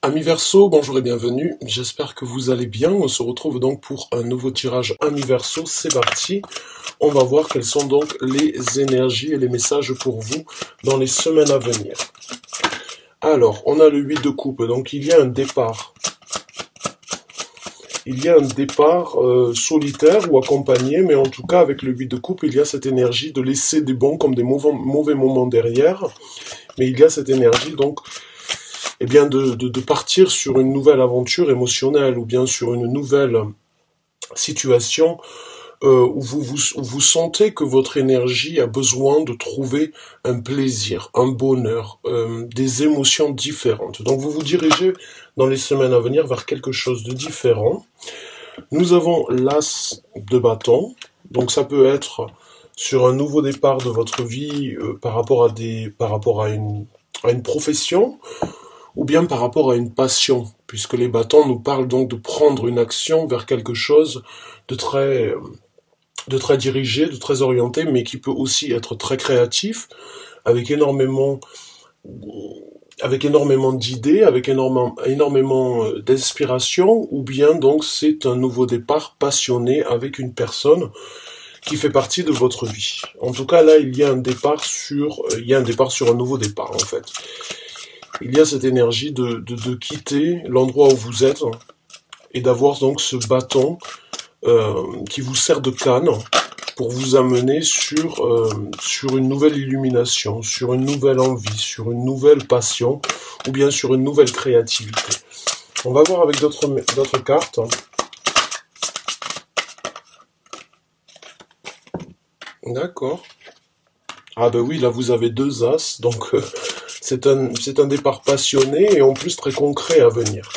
Amis Verseau, bonjour et bienvenue, j'espère que vous allez bien. On se retrouve donc pour un nouveau tirage Amis Verseau, c'est parti. On va voir quelles sont donc les énergies et les messages pour vous dans les semaines à venir. Alors, on a le 8 de coupe, donc il y a un départ. Il y a un départ solitaire ou accompagné, mais en tout cas avec le 8 de coupe, il y a cette énergie de laisser des bons comme des mauvais moments derrière. Mais il y a cette énergie donc de partir sur une nouvelle aventure émotionnelle ou bien sur une nouvelle situation où vous sentez que votre énergie a besoin de trouver un plaisir, un bonheur, des émotions différentes. Donc vous vous dirigez dans les semaines à venir vers quelque chose de différent. Nous avons l'as de bâton, donc ça peut être sur un nouveau départ de votre vie par rapport à une profession, ou bien par rapport à une passion, puisque les bâtons nous parlent donc de prendre une action vers quelque chose de très dirigé, de très orienté, mais qui peut aussi être très créatif, avec énormément d'idées, avec énormément d'inspiration, ou bien donc c'est un nouveau départ passionné avec une personne qui fait partie de votre vie. En tout cas, là, il y a un départ sur un nouveau départ, en fait. Il y a cette énergie de quitter l'endroit où vous êtes et d'avoir donc ce bâton qui vous sert de canne pour vous amener sur une nouvelle illumination, sur une nouvelle envie, sur une nouvelle passion ou bien sur une nouvelle créativité. On va voir avec d'autres cartes. D'accord. Ah ben oui, là vous avez deux as, donc c'est un départ passionné et en plus très concret à venir.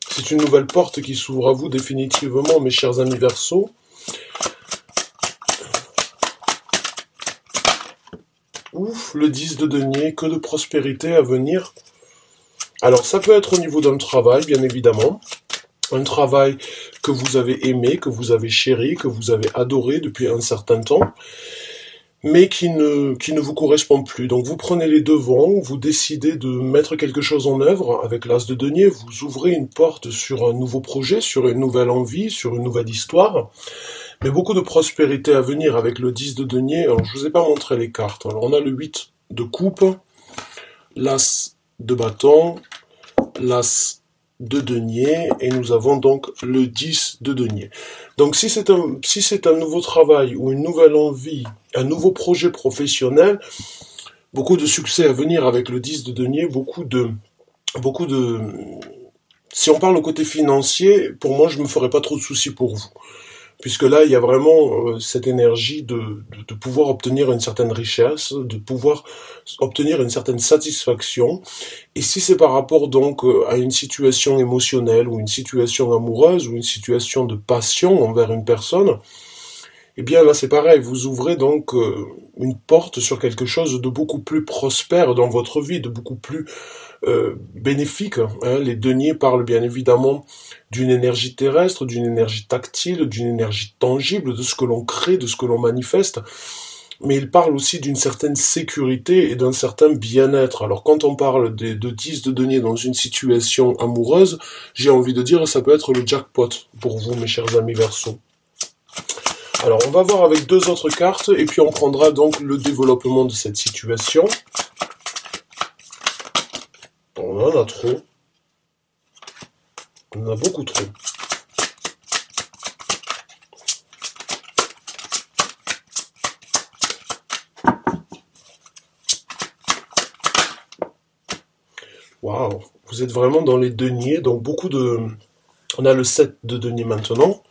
C'est une nouvelle porte qui s'ouvre à vous définitivement, mes chers amis Verseau. Ouf, le 10 de denier, que de prospérité à venir. Alors ça peut être au niveau d'un travail, bien évidemment. Un travail que vous avez aimé, que vous avez chéri, que vous avez adoré depuis un certain temps, mais qui ne vous correspond plus. Donc vous prenez les devants, vous décidez de mettre quelque chose en œuvre avec l'as de denier, vous ouvrez une porte sur un nouveau projet, sur une nouvelle envie, sur une nouvelle histoire, mais beaucoup de prospérité à venir avec le 10 de denier. Alors je vous ai pas montré les cartes. Alors on a le 8 de coupe, l'as de bâton, l'as de denier, et nous avons donc le 10 de denier. Donc si c'est un nouveau travail ou une nouvelle envie, un nouveau projet professionnel, beaucoup de succès à venir avec le 10 de denier, si on parle au côté financier, pour moi je me ferai pas trop de soucis pour vous. Puisque là, il y a vraiment cette énergie de pouvoir obtenir une certaine richesse, de pouvoir obtenir une certaine satisfaction. Et si c'est par rapport donc à une situation émotionnelle ou une situation amoureuse ou une situation de passion envers une personne, eh bien là c'est pareil, vous ouvrez donc une porte sur quelque chose de beaucoup plus prospère dans votre vie, de beaucoup plus bénéfique. Hein. Les deniers parlent bien évidemment d'une énergie terrestre, d'une énergie tactile, d'une énergie tangible, de ce que l'on crée, de ce que l'on manifeste, mais ils parlent aussi d'une certaine sécurité et d'un certain bien-être. Alors quand on parle de 10 de deniers dans une situation amoureuse, j'ai envie de dire ça peut être le jackpot pour vous, mes chers amis Verseau. Alors on va voir avec deux autres cartes et puis on prendra donc le développement de cette situation. On en a trop. On en a beaucoup trop. Waouh, vous êtes vraiment dans les deniers, donc on a le 7 de deniers maintenant,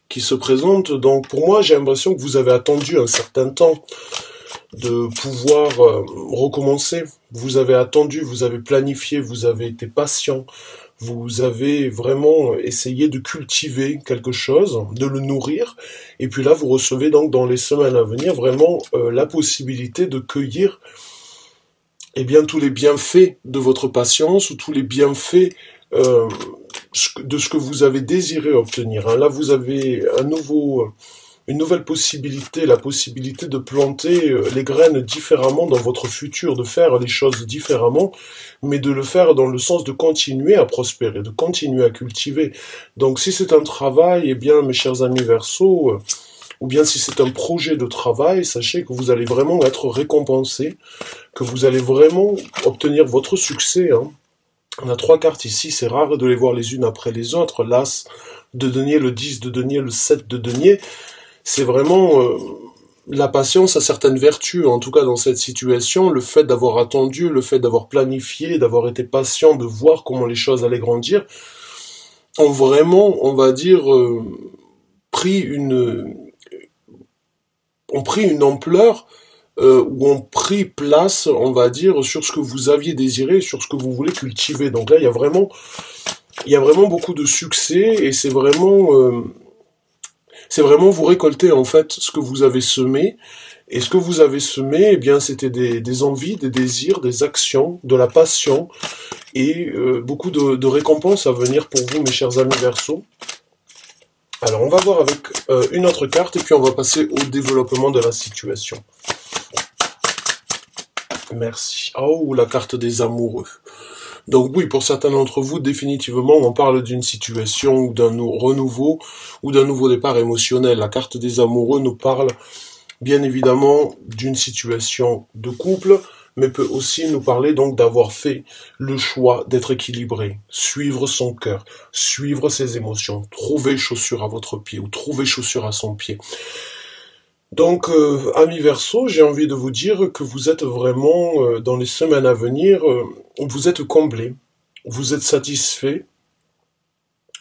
qui se présente, donc pour moi j'ai l'impression que vous avez attendu un certain temps de pouvoir recommencer. Vous avez attendu, vous avez planifié, vous avez été patient, vous avez vraiment essayé de cultiver quelque chose, de le nourrir, et puis là vous recevez donc dans les semaines à venir vraiment la possibilité de cueillir tous les bienfaits de votre patience ou tous les bienfaits de ce que vous avez désiré obtenir. Hein. Là vous avez un nouveau une nouvelle possibilité, la possibilité de planter les graines différemment dans votre futur, de faire les choses différemment, mais de le faire dans le sens de continuer à prospérer, de continuer à cultiver. Donc si c'est un travail, eh bien mes chers amis Verseau, ou bien si c'est un projet de travail, sachez que vous allez vraiment être récompensé, que vous allez vraiment obtenir votre succès, hein. On a 3 cartes ici, c'est rare de les voir les unes après les autres. L'As de denier, le 10 de denier, le 7 de denier. C'est vraiment la patience a certaines vertus, en tout cas dans cette situation. Le fait d'avoir attendu, le fait d'avoir planifié, d'avoir été patient, de voir comment les choses allaient grandir, ont vraiment, on va dire, pris une, ont pris une ampleur ou ont pris place, on va dire, sur ce que vous aviez désiré, sur ce que vous voulez cultiver. Donc là, il y a vraiment beaucoup de succès et c'est vraiment vous récolter en fait ce que vous avez semé. Et ce que vous avez semé, eh bien, c'était des envies, des désirs, des actions, de la passion et beaucoup de récompenses à venir pour vous, mes chers amis Verseau. Alors, on va voir avec une autre carte et puis on va passer au développement de la situation. Merci. Oh, la carte des amoureux. Donc oui, pour certains d'entre vous, définitivement, on parle d'une situation ou d'un renouveau ou d'un nouveau départ émotionnel. La carte des amoureux nous parle bien évidemment d'une situation de couple, mais peut aussi nous parler donc d'avoir fait le choix d'être équilibré, suivre son cœur, suivre ses émotions, trouver chaussure à votre pied ou trouver chaussure à son pied. Donc, amis Verseau, j'ai envie de vous dire que vous êtes vraiment, dans les semaines à venir, vous êtes comblé, vous êtes satisfait,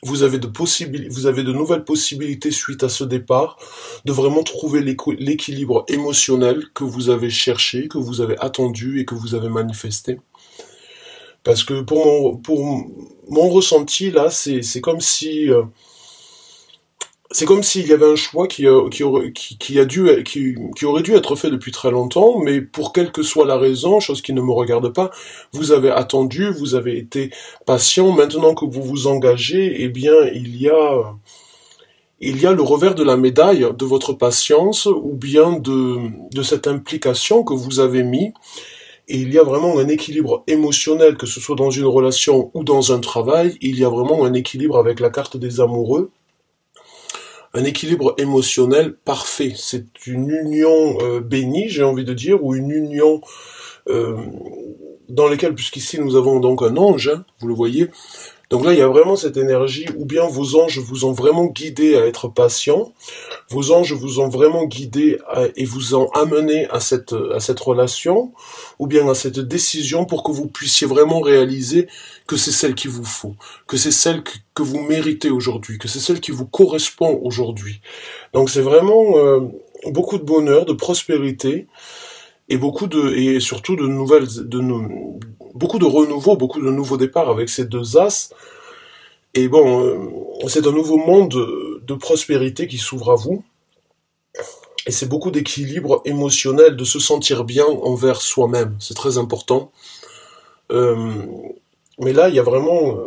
vous avez de nouvelles possibilités suite à ce départ, de vraiment trouver l'équilibre émotionnel que vous avez cherché, que vous avez attendu et que vous avez manifesté. Parce que pour mon ressenti, là, c'est comme si... c'est comme s'il y avait un choix qui aurait dû être fait depuis très longtemps, mais pour quelle que soit la raison, chose qui ne me regarde pas, vous avez attendu, vous avez été patient. Maintenant que vous vous engagez, eh bien, il y a le revers de la médaille de votre patience ou bien de cette implication que vous avez mis. Et il y a vraiment un équilibre émotionnel, que ce soit dans une relation ou dans un travail. Il y a vraiment un équilibre avec la carte des amoureux. Un équilibre émotionnel parfait. C'est une union bénie, j'ai envie de dire, ou une union dans laquelle, puisqu'ici nous avons donc un ange, hein, vous le voyez. Donc là, il y a vraiment cette énergie, ou bien vos anges vous ont vraiment guidé à être patient, vos anges vous ont vraiment guidé et vous ont amené à cette relation, ou bien à cette décision pour que vous puissiez vraiment réaliser que c'est celle qu'il vous faut, que c'est celle que vous méritez aujourd'hui, que c'est celle qui vous correspond aujourd'hui. Donc c'est vraiment beaucoup de bonheur, de prospérité, et surtout beaucoup de renouveau, beaucoup de nouveaux départs avec ces 2 as. Et bon, c'est un nouveau monde de prospérité qui s'ouvre à vous. Et c'est beaucoup d'équilibre émotionnel, de se sentir bien envers soi-même. C'est très important. Mais là, il y a vraiment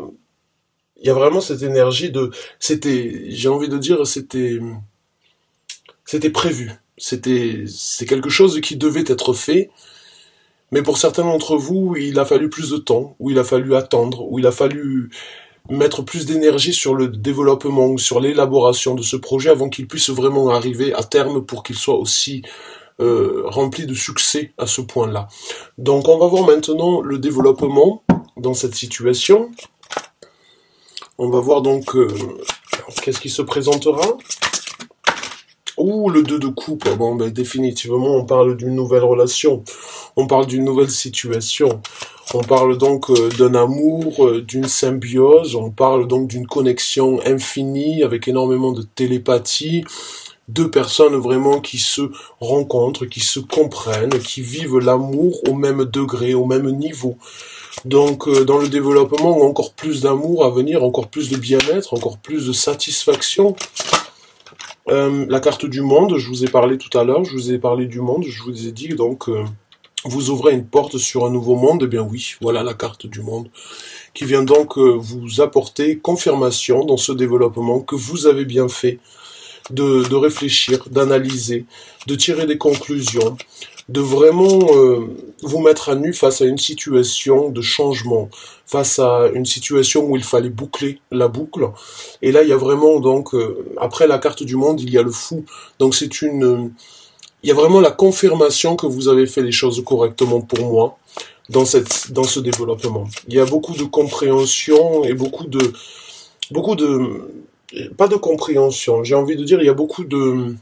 cette énergie j'ai envie de dire, c'était prévu. C'est quelque chose qui devait être fait, mais pour certains d'entre vous, il a fallu plus de temps, ou il a fallu attendre, ou il a fallu mettre plus d'énergie sur le développement, sur l'élaboration de ce projet avant qu'il puisse vraiment arriver à terme pour qu'il soit aussi rempli de succès à ce point-là. Donc on va voir maintenant le développement dans cette situation. On va voir donc qu'est-ce qui se présentera. Ouh, le 2 de coupe. Bon, ben, définitivement, on parle d'une nouvelle relation. On parle d'une nouvelle situation. On parle donc d'un amour, d'une symbiose. On parle donc d'une connexion infinie avec énormément de télépathie. 2 personnes vraiment qui se rencontrent, qui se comprennent, qui vivent l'amour au même degré, au même niveau. Donc, dans le développement, encore plus d'amour à venir, encore plus de bien-être, encore plus de satisfaction. La carte du monde, je vous ai parlé tout à l'heure, je vous ai parlé du monde, je vous ai dit donc vous ouvrez une porte sur un nouveau monde, eh bien oui, voilà la carte du monde, qui vient donc vous apporter confirmation dans ce développement que vous avez bien fait, de réfléchir, d'analyser, de tirer des conclusions, de vraiment vous mettre à nu face à une situation de changement, face à une situation où il fallait boucler la boucle. Et là, il y a vraiment donc après la carte du monde, il y a le fou. Donc c'est il y a vraiment la confirmation que vous avez fait les choses correctement pour moi dans ce développement. Il y a beaucoup de compréhension et beaucoup de pas de compréhension. J'ai envie de dire, il y a beaucoup de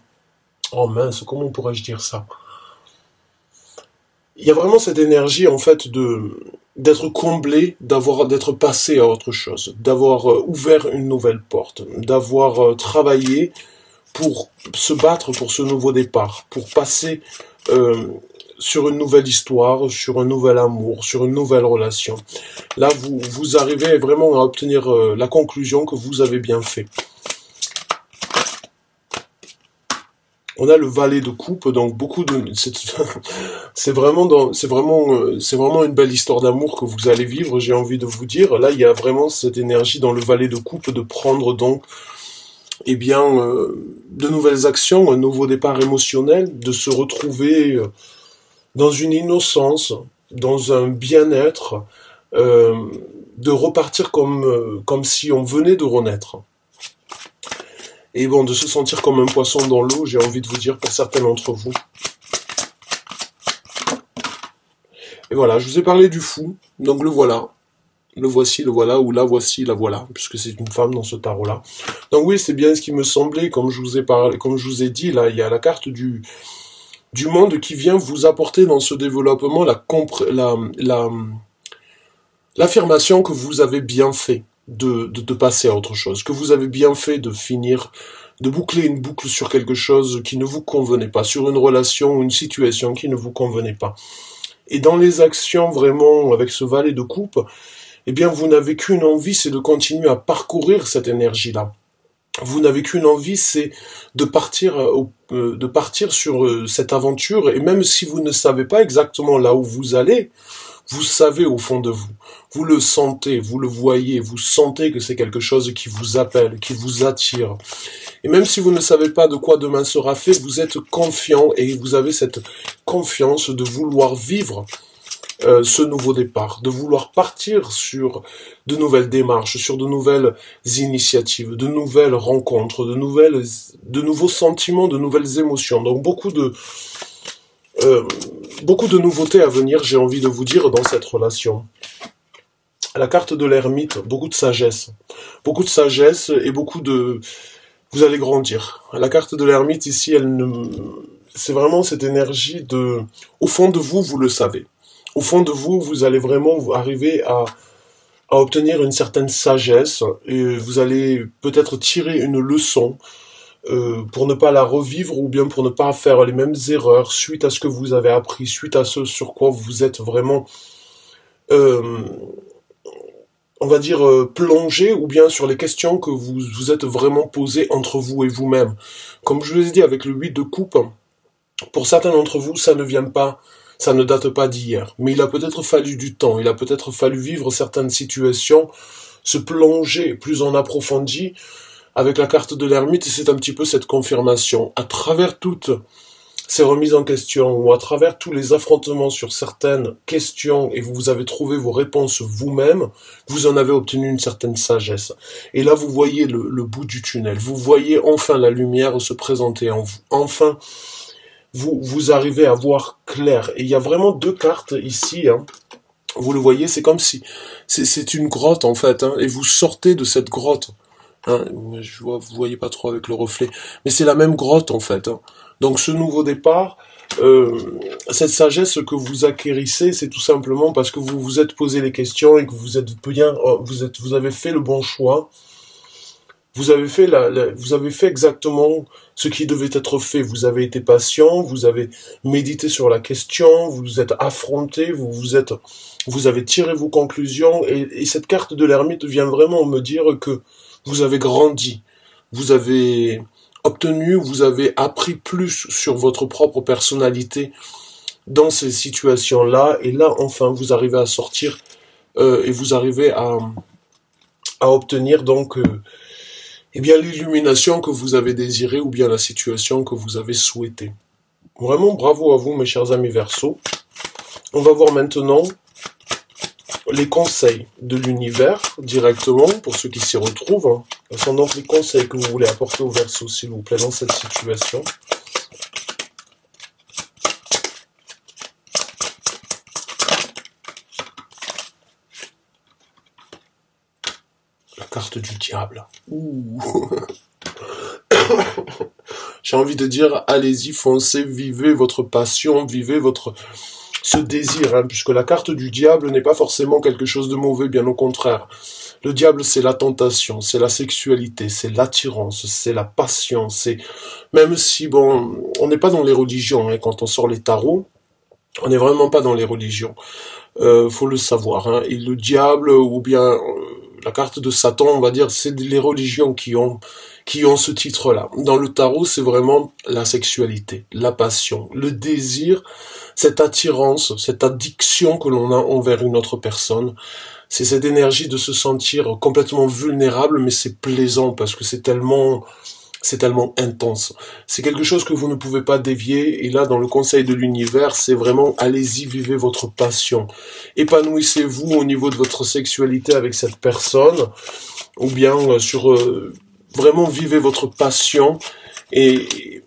oh mince, comment pourrais-je dire ça? Il y a vraiment cette énergie en fait de d'être comblé, d'être passé à autre chose, d'avoir ouvert une nouvelle porte, d'avoir travaillé pour se battre pour ce nouveau départ, pour passer euh, sur une nouvelle histoire, sur un nouvel amour, sur une nouvelle relation. Là, vous arrivez vraiment à obtenir la conclusion que vous avez bien fait. On a le valet de coupe, donc beaucoup de c'est vraiment une belle histoire d'amour que vous allez vivre, j'ai envie de vous dire. Là, il y a vraiment cette énergie dans le valet de coupe de prendre donc eh bien de nouvelles actions, un nouveau départ émotionnel, de se retrouver dans une innocence, dans un bien-être, euh, de repartir comme si on venait de renaître. Et bon, de se sentir comme un poisson dans l'eau, j'ai envie de vous dire pour certains d'entre vous. Et voilà, je vous ai parlé du fou, donc le voilà. Le voici, le voilà, ou la voici, la voilà, puisque c'est une femme dans ce tarot-là. Donc oui, c'est bien ce qui me semblait, comme je vous ai parlé, comme je vous ai dit, là, il y a la carte du monde qui vient vous apporter dans ce développement l'affirmation que vous avez bien fait de passer à autre chose, que vous avez bien fait de finir, de boucler une boucle sur quelque chose qui ne vous convenait pas, sur une relation ou une situation qui ne vous convenait pas. Et dans les actions vraiment avec ce valet de coupe, eh bien vous n'avez qu'une envie, c'est de continuer à parcourir cette énergie-là. Vous n'avez qu'une envie, c'est de partir sur cette aventure, et même si vous ne savez pas exactement là où vous allez, vous savez au fond de vous. Vous le sentez, vous le voyez, vous sentez que c'est quelque chose qui vous appelle, qui vous attire. Et même si vous ne savez pas de quoi demain sera fait, vous êtes confiant et vous avez cette confiance de vouloir vivre ce nouveau départ, de vouloir partir sur de nouvelles démarches, sur de nouvelles initiatives, de nouvelles rencontres, de nouveaux sentiments, de nouvelles émotions. Donc beaucoup de nouveautés à venir, j'ai envie de vous dire, dans cette relation. La carte de l'ermite, beaucoup de sagesse. Beaucoup de sagesse et beaucoup de... Vous allez grandir. La carte de l'ermite, ici, c'est vraiment cette énergie de... Au fond de vous, vous le savez. Au fond de vous, vous allez vraiment arriver à obtenir une certaine sagesse et vous allez peut-être tirer une leçon pour ne pas la revivre ou bien pour ne pas faire les mêmes erreurs suite à ce que vous avez appris, suite à ce sur quoi vous êtes vraiment, euh, on va dire, plongé ou bien sur les questions que vous êtes vraiment posées entre vous et vous-même. Comme je vous ai dit avec le 8 de coupe, pour certains d'entre vous, ça ne date pas d'hier, mais il a peut-être fallu du temps, il a peut-être fallu vivre certaines situations, se plonger plus en approfondi avec la carte de l'ermite, et c'est un petit peu cette confirmation. À travers toutes ces remises en question, ou à travers tous les affrontements sur certaines questions, et vous avez trouvé vos réponses vous-même, vous en avez obtenu une certaine sagesse. Et là, vous voyez le bout du tunnel, vous voyez enfin la lumière se présenter en vous, enfin vous arrivez à voir clair. Et il y a vraiment deux cartes ici, hein. Vous le voyez, c'est comme si c'est une grotte en fait, hein, et vous sortez de cette grotte. Hein, vous voyez pas trop avec le reflet, mais c'est la même grotte en fait. Hein. Donc ce nouveau départ, cette sagesse que vous acquérissez, c'est tout simplement parce que vous vous êtes posé les questions et que vous êtes bien, vous avez fait le bon choix. Vous avez fait vous avez fait exactement ce qui devait être fait. Vous avez été patient, vous avez médité sur la question, vous vous êtes affronté, vous avez tiré vos conclusions, et cette carte de l'ermite vient vraiment me dire que vous avez grandi, vous avez obtenu, vous avez appris plus sur votre propre personnalité dans ces situations-là, et là, enfin, vous arrivez à sortir et vous arrivez à obtenir donc eh bien l'illumination que vous avez désirée ou bien la situation que vous avez souhaitée. Vraiment bravo à vous mes chers amis Verseau. On va voir maintenant les conseils de l'univers directement pour ceux qui s'y retrouvent. Ce sont donc les conseils que vous voulez apporter au Verseau s'il vous plaît dans cette situation. La carte du diable. Ouh. J'ai envie de dire, allez-y, foncez, vivez votre passion, vivez ce désir, hein, puisque la carte du diable n'est pas forcément quelque chose de mauvais, bien au contraire. Le diable, c'est la tentation, c'est la sexualité, c'est l'attirance, c'est la passion, c'est... Même si, bon, on n'est pas dans les religions, hein, quand on sort les tarots, on n'est vraiment pas dans les religions. Faut le savoir, hein. Et le diable, ou bien la carte de Satan, on va dire, c'est les religions qui ont ce titre-là. Dans le tarot, c'est vraiment la sexualité, la passion, le désir, cette attirance, cette addiction que l'on a envers une autre personne. C'est cette énergie de se sentir complètement vulnérable, mais c'est plaisant parce que c'est tellement intense. C'est quelque chose que vous ne pouvez pas dévier. Et là, dans le conseil de l'univers, c'est vraiment allez-y, vivez votre passion. Épanouissez-vous au niveau de votre sexualité avec cette personne, ou bien vraiment vivez votre passion et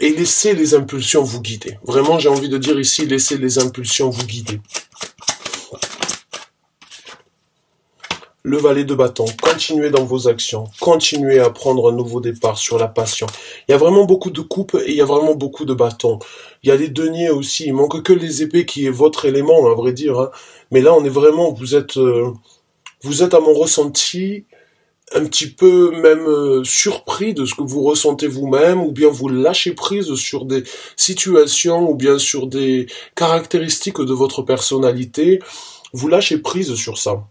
laissez les impulsions vous guider. Vraiment, j'ai envie de dire ici, laissez les impulsions vous guider. Le valet de bâton, continuez dans vos actions, continuez à prendre un nouveau départ sur la passion. Il y a vraiment beaucoup de coupes et il y a vraiment beaucoup de bâtons. Il y a les deniers aussi, il manque que les épées qui est votre élément, à vrai dire. Hein. Mais là, on est vraiment, vous êtes à mon ressenti, un petit peu même surpris de ce que vous ressentez vous-même, ou bien vous lâchez prise sur des situations, ou bien sur des caractéristiques de votre personnalité. Vous lâchez prise sur ça.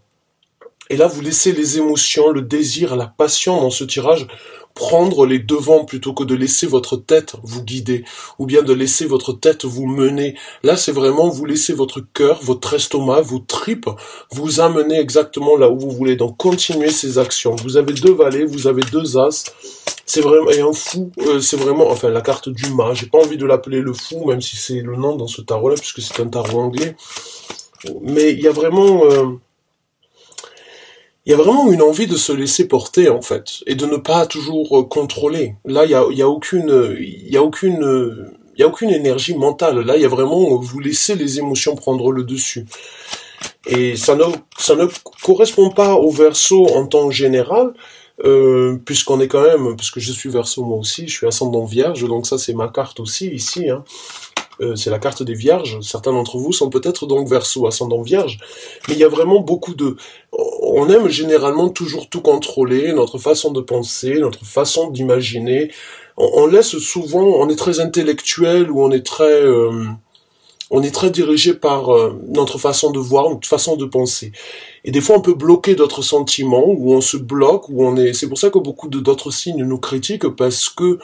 Et là, vous laissez les émotions, le désir, la passion dans ce tirage prendre les devants plutôt que de laisser votre tête vous guider ou bien de laisser votre tête vous mener. Là, c'est vraiment vous laissez votre cœur, votre estomac, vos tripes vous amener exactement là où vous voulez. Donc, continuez ces actions. Vous avez 2 valets, vous avez 2 as. C'est vraiment, et un fou, c'est vraiment, enfin, la carte du mât. J'ai pas envie de l'appeler le fou, même si c'est le nom dans ce tarot-là, puisque c'est un tarot anglais. Mais il y a vraiment... il y a vraiment une envie de se laisser porter, en fait, et de ne pas toujours contrôler. Là, il y a aucune énergie mentale. Là, il y a vraiment, vous laissez les émotions prendre le dessus. Et ça ne correspond pas au Verseau en temps général, puisqu'on est quand même, parce que je suis Verseau moi aussi, je suis ascendant Vierge, donc ça c'est ma carte aussi ici, hein. C'est la carte des Vierges. Certains d'entre vous sont peut-être donc Verseau, ascendant Vierge. Mais il y a vraiment beaucoup de... On aime généralement toujours tout contrôler, notre façon de penser, notre façon d'imaginer. On laisse souvent... On est très intellectuel ou on est très dirigé par notre façon de voir, notre façon de penser. Et des fois, on peut bloquer d'autres sentiments, ou on se bloque, ou on est... C'est pour ça que beaucoup d'autres signes nous critiquent, parce que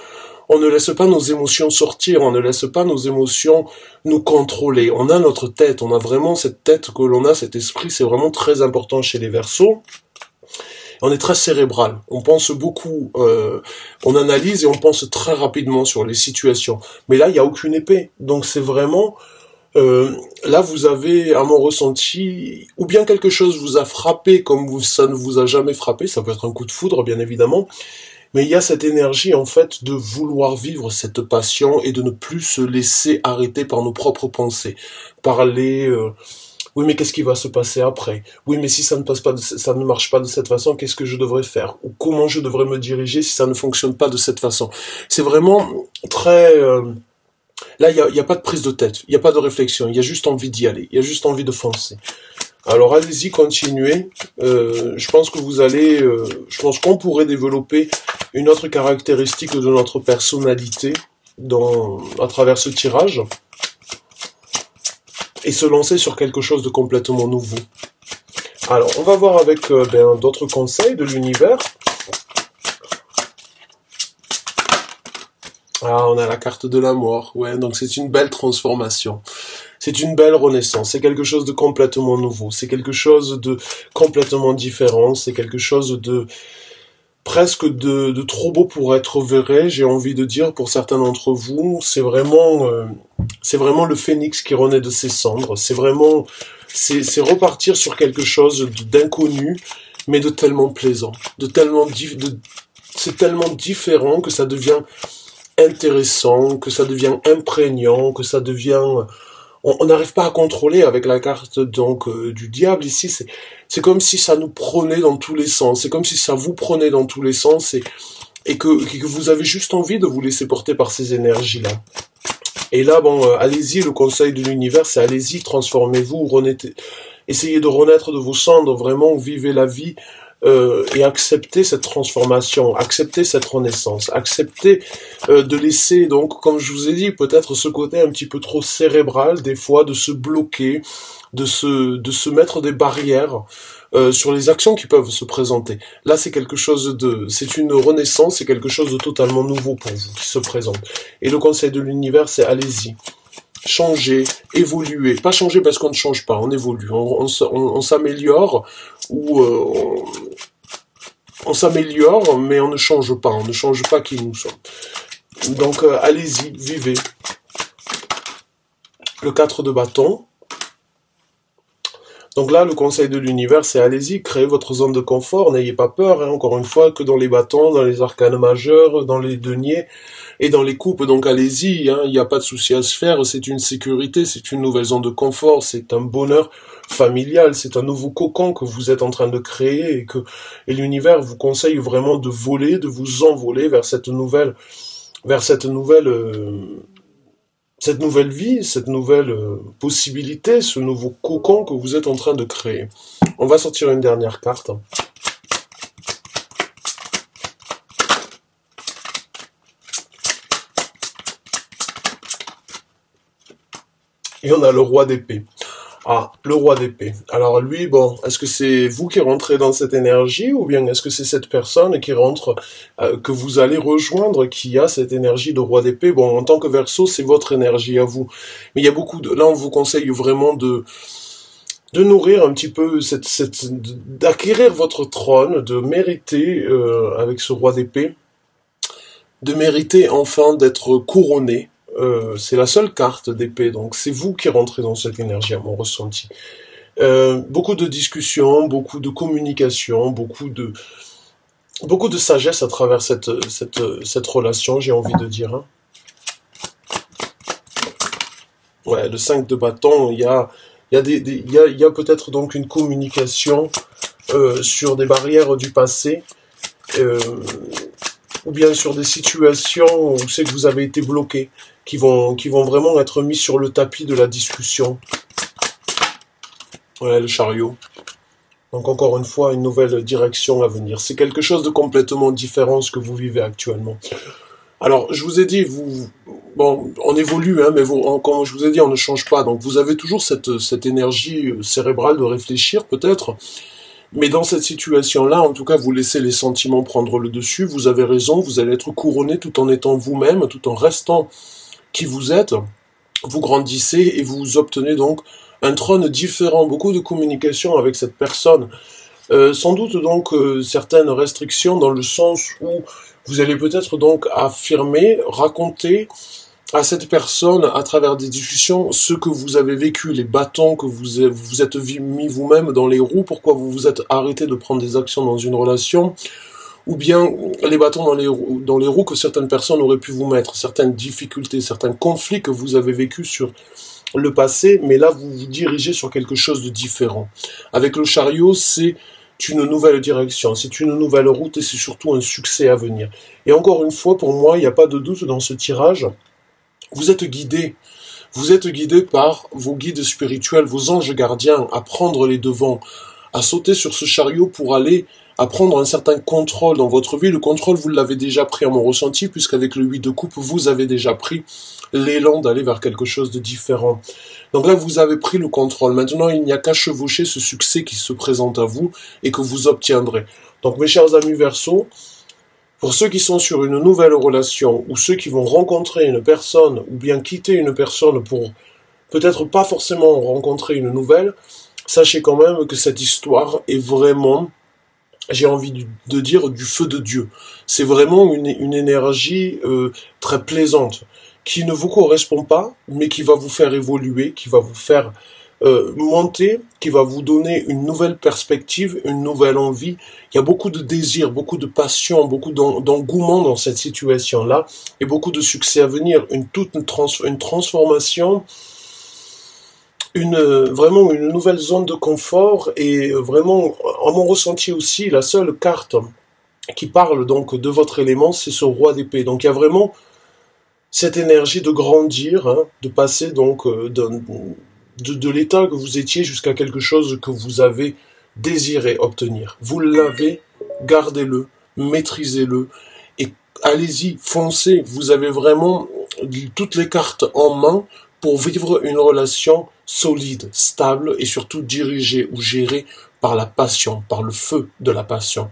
on ne laisse pas nos émotions sortir, on ne laisse pas nos émotions nous contrôler. On a notre tête, on a vraiment cette tête que l'on a, cet esprit, c'est vraiment très important chez les Verseaux. On est très cérébral, on pense beaucoup, on analyse et on pense très rapidement sur les situations. Mais là, il n'y a aucune épée, donc c'est vraiment... là, vous avez, à mon ressenti, ou bien quelque chose vous a frappé comme ça ne vous a jamais frappé, ça peut être un coup de foudre, bien évidemment, mais il y a cette énergie, en fait, de vouloir vivre cette passion et de ne plus se laisser arrêter par nos propres pensées. Parler, oui, mais qu'est-ce qui va se passer après? Oui, mais si ça ne marche pas de cette façon, qu'est-ce que je devrais faire? Ou comment je devrais me diriger si ça ne fonctionne pas de cette façon? C'est vraiment très... Là, il y a pas de prise de tête, il n'y a pas de réflexion, il y a juste envie d'y aller, il y a juste envie de foncer. Alors allez-y, continuez. Je pense que je pense qu'on pourrait développer une autre caractéristique de notre personnalité à travers ce tirage et se lancer sur quelque chose de complètement nouveau. Alors, on va voir avec d'autres conseils de l'univers. Ah, on a la carte de la mort. Ouais, donc c'est une belle transformation. C'est une belle renaissance. C'est quelque chose de complètement nouveau. C'est quelque chose de complètement différent. C'est quelque chose de presque de trop beau pour être vrai, j'ai envie de dire pour certains d'entre vous. C'est vraiment le phénix qui renaît de ses cendres. C'est repartir sur quelque chose d'inconnu, mais de tellement plaisant, c'est tellement différent que ça devient intéressant, que ça devient imprégnant, que ça devient on n'arrive pas à contrôler avec la carte donc du diable ici. C'est comme si ça nous prenait dans tous les sens. C'est comme si ça vous prenait dans tous les sens et que vous avez juste envie de vous laisser porter par ces énergies-là. Et là, bon, allez-y, le conseil de l'univers, c'est allez-y, transformez-vous, essayez de renaître de vos cendres, vraiment, vivez la vie et acceptez cette transformation, acceptez cette renaissance, acceptez de laisser, donc, comme je vous ai dit, peut-être ce côté un petit peu trop cérébral, des fois, de se bloquer, de se mettre des barrières sur les actions qui peuvent se présenter. Là, c'est une renaissance, c'est quelque chose de totalement nouveau pour vous qui se présente. Et le conseil de l'univers, c'est allez-y. Changer, évoluer. Pas changer parce qu'on ne change pas, on évolue. On s'améliore ou on s'améliore, mais on ne change pas. On ne change pas qui nous sommes. Donc, allez-y, vivez. Le 4 de bâton. Donc là, le conseil de l'univers, c'est allez-y, créez votre zone de confort, n'ayez pas peur, hein, encore une fois, que dans les bâtons, dans les arcanes majeurs, dans les deniers et dans les coupes. Donc allez-y, hein, il n'y a pas de souci à se faire, c'est une sécurité, c'est une nouvelle zone de confort, c'est un bonheur familial, c'est un nouveau cocon que vous êtes en train de créer et l'univers vous conseille vraiment de voler, de vous envoler vers cette nouvelle vie, cette nouvelle possibilité, ce nouveau cocon que vous êtes en train de créer. On va sortir une dernière carte. Et on a le roi d'épée. Ah, le roi d'épée. Alors lui, bon, est-ce que c'est vous qui rentrez dans cette énergie ou bien est-ce que c'est cette personne qui rentre, que vous allez rejoindre, qui a cette énergie de roi d'épée? Bon, en tant que Verseau, c'est votre énergie à vous. Mais il y a là, on vous conseille vraiment de nourrir un petit peu d'acquérir votre trône, de mériter, avec ce roi d'épée, de mériter enfin d'être couronné. C'est la seule carte d'épée, donc c'est vous qui rentrez dans cette énergie à mon ressenti. Beaucoup de discussions, beaucoup de communication, beaucoup de sagesse à travers cette relation, j'ai envie de dire. Hein. Ouais, le 5 de bâton, il y a peut-être donc une communication sur des barrières du passé, ou bien sur des situations où c'est que vous avez été bloqué, qui vont vraiment être mis sur le tapis de la discussion. Ouais, le chariot. Donc encore une fois, une nouvelle direction à venir. C'est quelque chose de complètement différent ce que vous vivez actuellement. Alors, je vous ai dit, bon, on évolue, hein, mais comme je vous ai dit, on ne change pas. Donc vous avez toujours cette énergie cérébrale de réfléchir peut-être. Mais dans cette situation-là, en tout cas, vous laissez les sentiments prendre le dessus. Vous avez raison, vous allez être couronné tout en étant vous-même, tout en restant qui vous êtes. Vous grandissez et vous obtenez donc un trône différent. Beaucoup de communication avec cette personne. Sans doute donc certaines restrictions dans le sens où vous allez peut-être donc affirmer, raconter à cette personne, à travers des discussions, ce que vous avez vécu, les bâtons que vous êtes mis vous-même dans les roues, pourquoi vous vous êtes arrêté de prendre des actions dans une relation, ou bien les bâtons dans les roues que certaines personnes auraient pu vous mettre, certaines difficultés, certains conflits que vous avez vécus sur le passé, mais là vous vous dirigez sur quelque chose de différent. Avec le chariot, c'est une nouvelle direction, c'est une nouvelle route et c'est surtout un succès à venir. Et encore une fois, pour moi, il n'y a pas de doute dans ce tirage. Vous êtes guidé par vos guides spirituels, vos anges gardiens, à prendre les devants, à sauter sur ce chariot pour aller à prendre un certain contrôle dans votre vie. Le contrôle, vous l'avez déjà pris à mon ressenti, puisqu'avec le 8 de coupe, vous avez déjà pris l'élan d'aller vers quelque chose de différent. Donc là, vous avez pris le contrôle. Maintenant, il n'y a qu'à chevaucher ce succès qui se présente à vous et que vous obtiendrez. Donc, mes chers amis Verseaux, pour ceux qui sont sur une nouvelle relation, ou ceux qui vont rencontrer une personne, ou bien quitter une personne pour peut-être pas forcément rencontrer une nouvelle, sachez quand même que cette histoire est vraiment j'ai envie de dire, du feu de Dieu. C'est vraiment une énergie très plaisante, qui ne vous correspond pas, mais qui va vous faire évoluer, qui va vous faire monter, qui va vous donner une nouvelle perspective, une nouvelle envie. Il y a beaucoup de désir, beaucoup de passion, beaucoup d'engouement dans cette situation-là, et beaucoup de succès à venir. Une transformation, vraiment une nouvelle zone de confort, et vraiment, à mon ressenti aussi, la seule carte qui parle donc de votre élément, c'est ce roi d'épée. Donc il y a vraiment cette énergie de grandir, hein, de passer donc de l'état que vous étiez jusqu'à quelque chose que vous avez désiré obtenir. Vous l'avez, gardez-le, maîtrisez-le, et allez-y, foncez. Vous avez vraiment toutes les cartes en main pour vivre une relation solide, stable et surtout dirigée ou gérée par la passion, par le feu de la passion.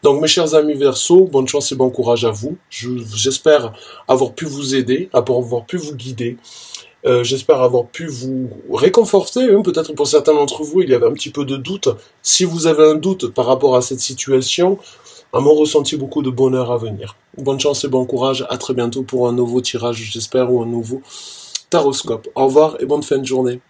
Donc mes chers amis Verseau, bonne chance et bon courage à vous. J'espère avoir pu vous aider, avoir pu vous guider. J'espère avoir pu vous réconforter, hein. Peut-être pour certains d'entre vous, il y avait un petit peu de doute. Si vous avez un doute par rapport à cette situation, à mon ressenti, beaucoup de bonheur à venir. Bonne chance et bon courage. À très bientôt pour un nouveau tirage, j'espère, ou un nouveau taroscope. Au revoir et bonne fin de journée.